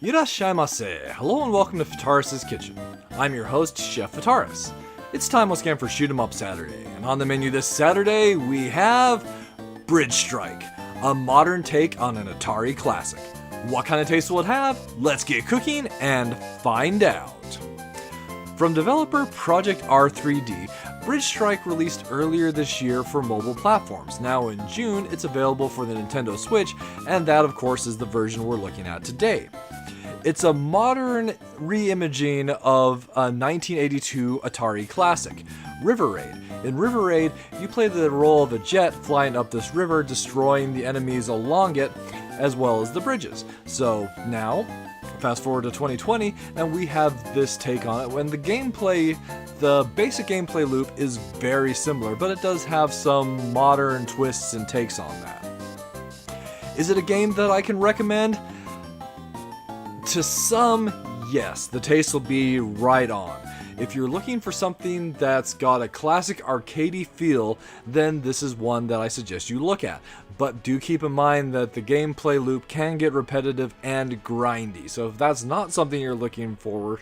Irashaimase! Hello and welcome to Fataris' Kitchen. I'm your host, Chef Fataris. It's time once again for Shoot 'em Up Saturday, and on the menu this Saturday we have Bridge Strike, a modern take on an Atari classic. What kind of taste will it have? Let's get cooking and find out. From developer Project R3D, Bridge Strike released earlier this year for mobile platforms. Now in June, it's available for the Nintendo Switch, and that of course is the version we're looking at today. It's a modern re-imaging of a 1982 Atari classic, River Raid. In River Raid, you play the role of a jet flying up this river, destroying the enemies along it, as well as the bridges. So now, fast forward to 2020, and we have this take on it. When the basic gameplay loop is very similar, but it does have some modern twists and takes on that. Is it a game that I can recommend? To some, yes, the taste will be right on. If you're looking for something that's got a classic arcadey feel, then this is one that I suggest you look at. But do keep in mind that the gameplay loop can get repetitive and grindy, so if that's not something you're looking for,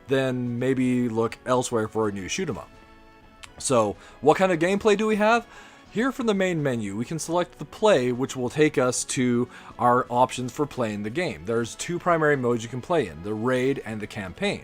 then maybe look elsewhere for a new shoot 'em up. So, what kind of gameplay do we have? Here from the main menu, we can select the play, which will take us to our options for playing the game. There's two primary modes you can play in, the Raid and the Campaign.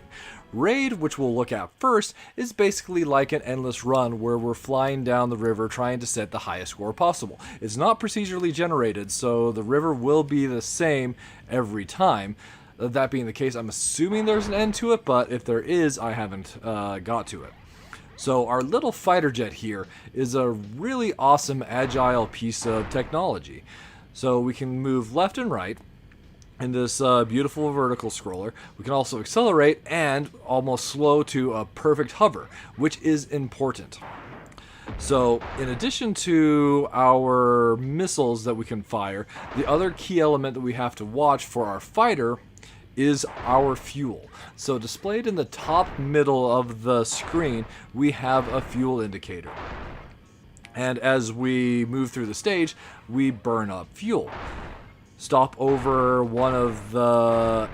Raid, which we'll look at first, is basically like an endless run where we're flying down the river trying to set the highest score possible. It's not procedurally generated, so the river will be the same every time. That being the case, I'm assuming there's an end to it, but if there is, I haven't got to it. So our little fighter jet here is a really awesome agile piece of technology. So we can move left and right in this beautiful vertical scroller. We can also accelerate and almost slow to a perfect hover, which is important. So in addition to our missiles that we can fire, the other key element that we have to watch for our fighter is our fuel. So displayed in the top middle of the screen, we have a fuel indicator. And as we move through the stage, we burn up fuel. Stop over one of the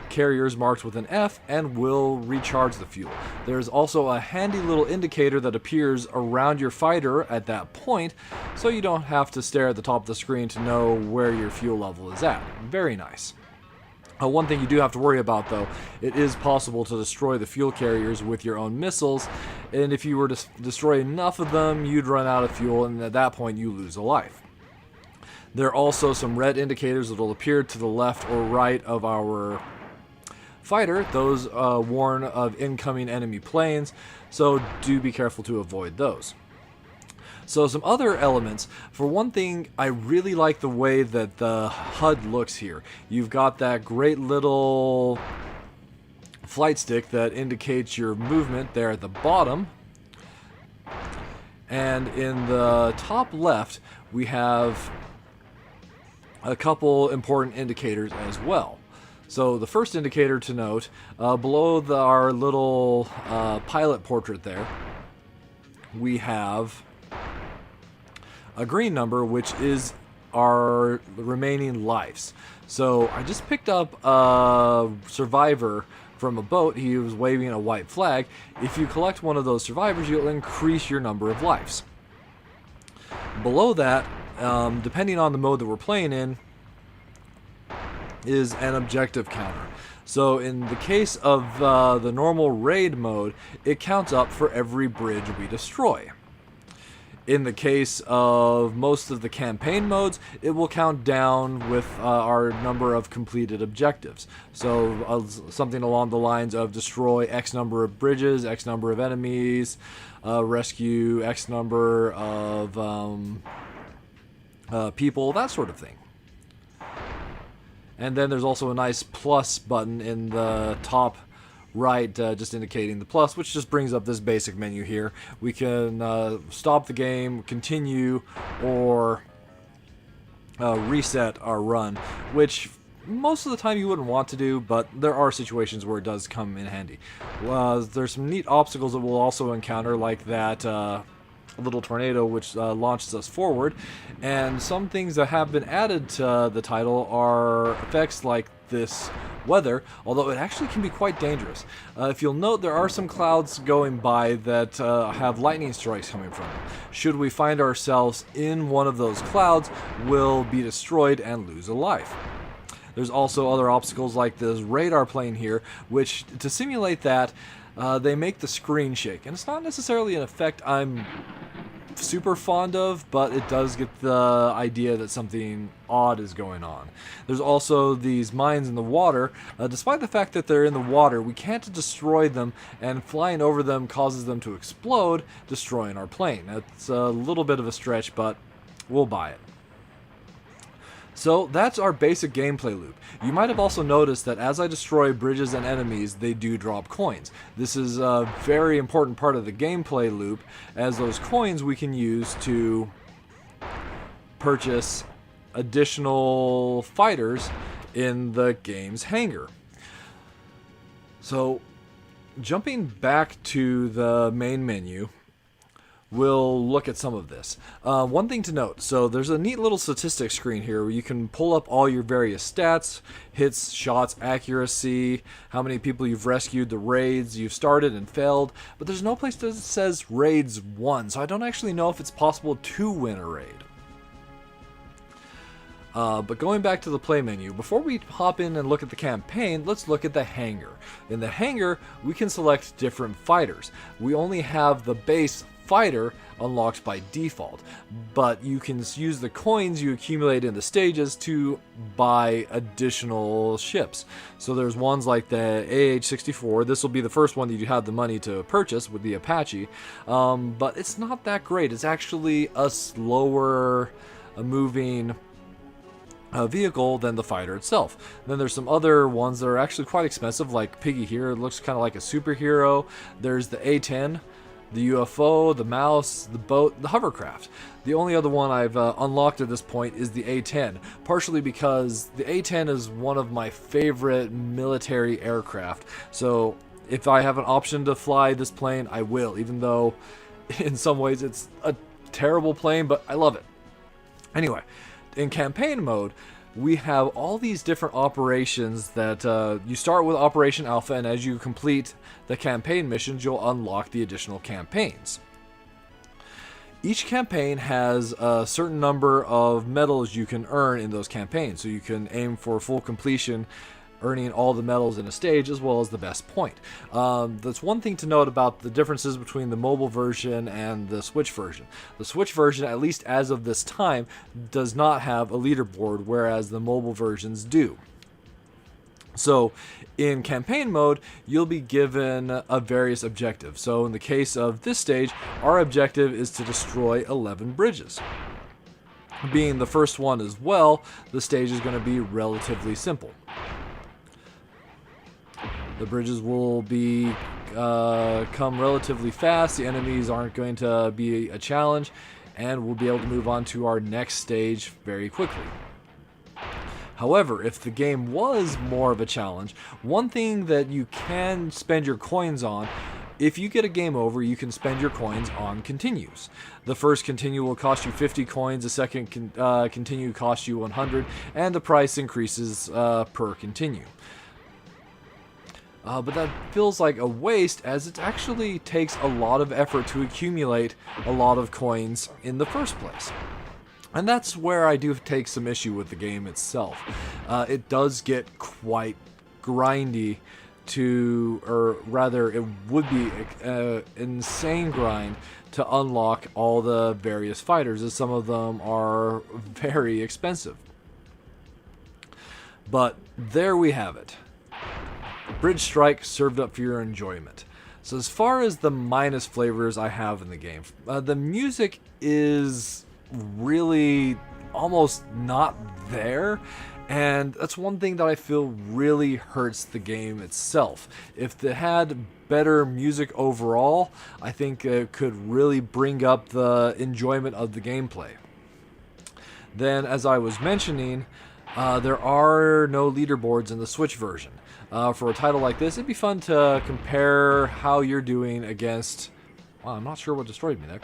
carriers marked with an F and we'll recharge the fuel. There's also a handy little indicator that appears around your fighter at that point, so you don't have to stare at the top of the screen to know where your fuel level is at. Very nice. One thing you do have to worry about, though, it is possible to destroy the fuel carriers with your own missiles, and if you were to destroy enough of them, you'd run out of fuel, and at that point you lose a life. There are also some red indicators that will appear to the left or right of our fighter. Those warn of incoming enemy planes, so do be careful to avoid those. So some other elements. For one thing, I really like the way that the HUD looks here. You've got that great little flight stick that indicates your movement there at the bottom. And in the top left, we have a couple important indicators as well. So the first indicator to note, below our little pilot portrait there, we have a green number, which is our remaining lives. So I just picked up a survivor from a boat. He was waving a white flag. If you collect one of those survivors, you'll increase your number of lives. Below that, depending on the mode that we're playing in, is an objective counter. So in the case of the normal raid mode, it counts up for every bridge we destroy. In the case of most of the campaign modes, it will count down with our number of completed objectives. So something along the lines of destroy X number of bridges, X number of enemies, rescue X number of people, that sort of thing. And then there's also a nice plus button in the top right, just indicating the plus, which just brings up this basic menu here. We can stop the game, continue, or reset our run, which most of the time you wouldn't want to do, but there are situations where it does come in handy. There's some neat obstacles that we'll also encounter, like that little tornado which launches us forward, and some things that have been added to the title are effects like this weather, although it actually can be quite dangerous. If you'll note, there are some clouds going by that have lightning strikes coming from them. Should we find ourselves in one of those clouds, we'll be destroyed and lose a life. There's also other obstacles like this radar plane here, which, to simulate that, they make the screen shake. And it's not necessarily an effect I'm super fond of, but it does get the idea that something odd is going on. There's also these mines in the water. Despite the fact that they're in the water, we can't destroy them, and flying over them causes them to explode, destroying our plane. That's a little bit of a stretch, but we'll buy it. So that's our basic gameplay loop. You might have also noticed that as I destroy bridges and enemies, they do drop coins. This is a very important part of the gameplay loop, as those coins we can use to purchase additional fighters in the game's hangar. So, jumping back to the main menu, we'll look at some of this. One thing to note, so there's a neat little statistics screen here where you can pull up all your various stats, hits, shots, accuracy, how many people you've rescued, the raids you've started and failed, but there's no place that says raids won, so I don't actually know if it's possible to win a raid. But going back to the play menu, before we hop in and look at the campaign, let's look at the hangar. In the hangar, we can select different fighters. We only have the base fighter unlocked by default, but you can use the coins you accumulate in the stages to buy additional ships. So there's ones like the AH-64. This will be the first one that you have the money to purchase with the Apache, but it's not that great. It's actually a slower moving vehicle than the fighter itself. Then there's some other ones that are actually quite expensive, like Piggy here. It looks kind of like a superhero. There's the A-10, the UFO, the mouse, the boat, the hovercraft. The only other one I've unlocked at this point is the A-10, partially because the A-10 is one of my favorite military aircraft. So if I have an option to fly this plane, I will, even though in some ways it's a terrible plane, but I love it. Anyway, in campaign mode, we have all these different operations that you start with Operation Alpha, and as you complete the campaign missions, you'll unlock the additional campaigns. Each campaign has a certain number of medals you can earn in those campaigns, so you can aim for full completion, earning all the medals in a stage as well as the best point. That's one thing to note about the differences between the mobile version and the Switch version. The Switch version, at least as of this time, does not have a leaderboard, whereas the mobile versions do. So in campaign mode, you'll be given a various objectives. So in the case of this stage, our objective is to destroy 11 bridges. Being the first one as well, the stage is going to be relatively simple. The bridges will be come relatively fast, the enemies aren't going to be a challenge, and we'll be able to move on to our next stage very quickly. However, if the game was more of a challenge, one thing that you can spend your coins on, if you get a game over, you can spend your coins on continues. The first continue will cost you 50 coins, the second continue costs you 100, and the price increases per continue. But that feels like a waste, as it actually takes a lot of effort to accumulate a lot of coins in the first place. And that's where I do take some issue with the game itself. It does get quite grindy or rather it would be an insane grind to unlock all the various fighters, as some of them are very expensive. But there we have it. Bridge Strike served up for your enjoyment. So as far as the minus flavors I have in the game, the music is really almost not there, and that's one thing that I feel really hurts the game itself. If it had better music overall, I think it could really bring up the enjoyment of the gameplay. Then, as I was mentioning, there are no leaderboards in the Switch version. For a title like this, it'd be fun to compare how you're doing against... Well, I'm not sure what destroyed me there.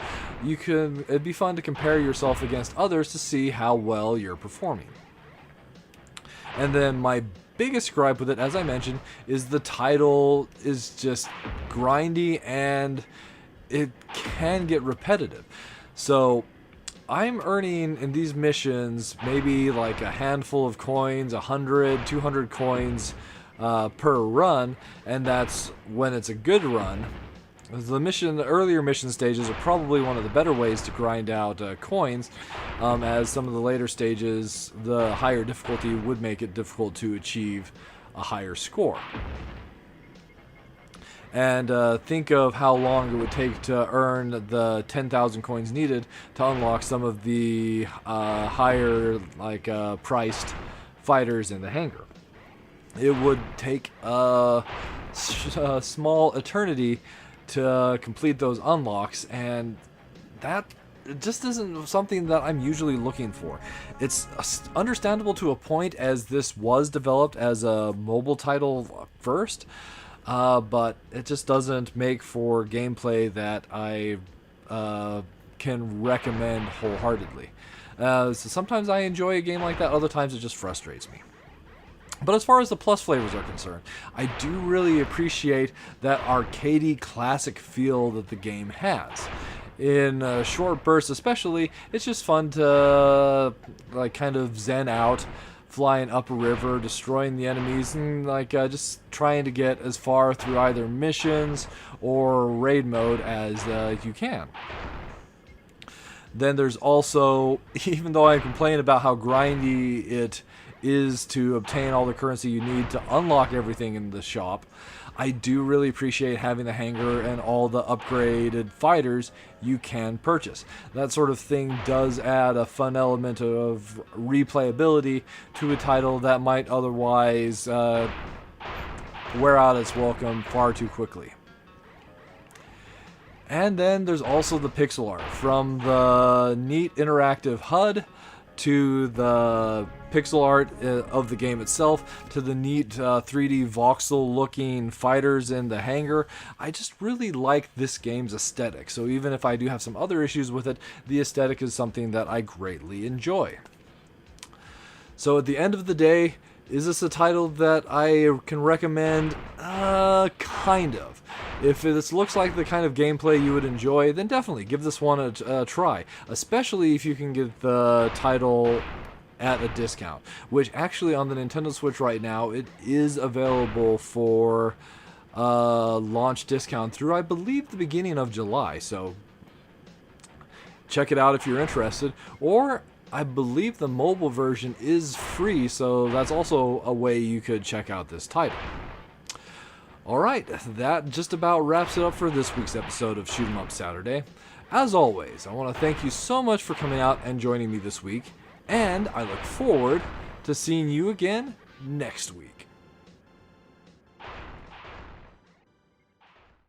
It'd be fun to compare yourself against others to see how well you're performing. And then my biggest gripe with it, as I mentioned, is the title is just grindy and it can get repetitive. So I'm earning in these missions maybe like a handful of coins, 100, 200 coins per run, and that's when it's a good run. The earlier mission stages are probably one of the better ways to grind out coins, as some of the later stages, the higher difficulty would make it difficult to achieve a higher score. And think of how long it would take to earn the 10,000 coins needed to unlock some of the higher priced fighters in the hangar. It would take a small eternity to complete those unlocks, and that just isn't something that I'm usually looking for. It's understandable to a point, as this was developed as a mobile title first, but it just doesn't make for gameplay that I can recommend wholeheartedly. So sometimes I enjoy a game like that, other times it just frustrates me. But as far as the plus flavors are concerned, I do really appreciate that arcadey classic feel that the game has. In short bursts especially, it's just fun to kind of zen out, flying up a river, destroying the enemies, and just trying to get as far through either missions or raid mode as you can. Then there's also, even though I complain about how grindy it is to obtain all the currency you need to unlock everything in the shop, I do really appreciate having the hangar and all the upgraded fighters you can purchase. That sort of thing does add a fun element of replayability to a title that might otherwise wear out its welcome far too quickly. And then there's also the pixel art, from the neat interactive HUD to the pixel art of the game itself, to the neat 3D voxel looking fighters in the hangar. I just really like this game's aesthetic, so even if I do have some other issues with it, the aesthetic is something that I greatly enjoy. So at the end of the day, is this a title that I can recommend? Kind of. If this looks like the kind of gameplay you would enjoy, then definitely give this one a try, especially if you can get the title at a discount, which actually on the Nintendo Switch right now, it is available for launch discount through, I believe, the beginning of July, so check it out if you're interested. Or I believe the mobile version is free, so that's also a way you could check out this title. Alright, that just about wraps it up for this week's episode of Shoot 'em Up Saturday. As always, I want to thank you so much for coming out and joining me this week, and I look forward to seeing you again next week.